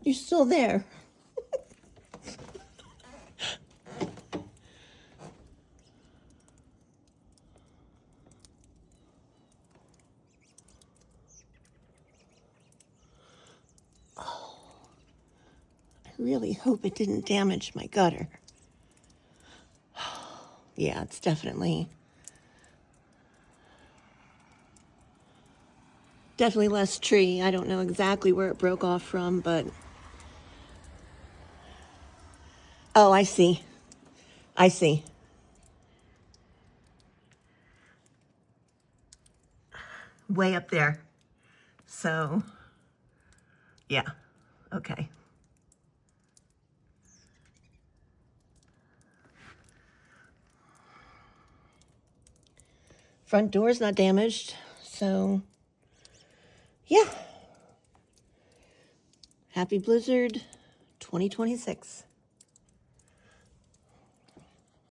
You're still there. I really hope it didn't damage my gutter. Yeah, it's definitely less tree. I don't know exactly where it broke off from, but oh, I see. I see. Way up there. So, yeah. Okay. Front door's not damaged. So, yeah. Happy Blizzard 2026.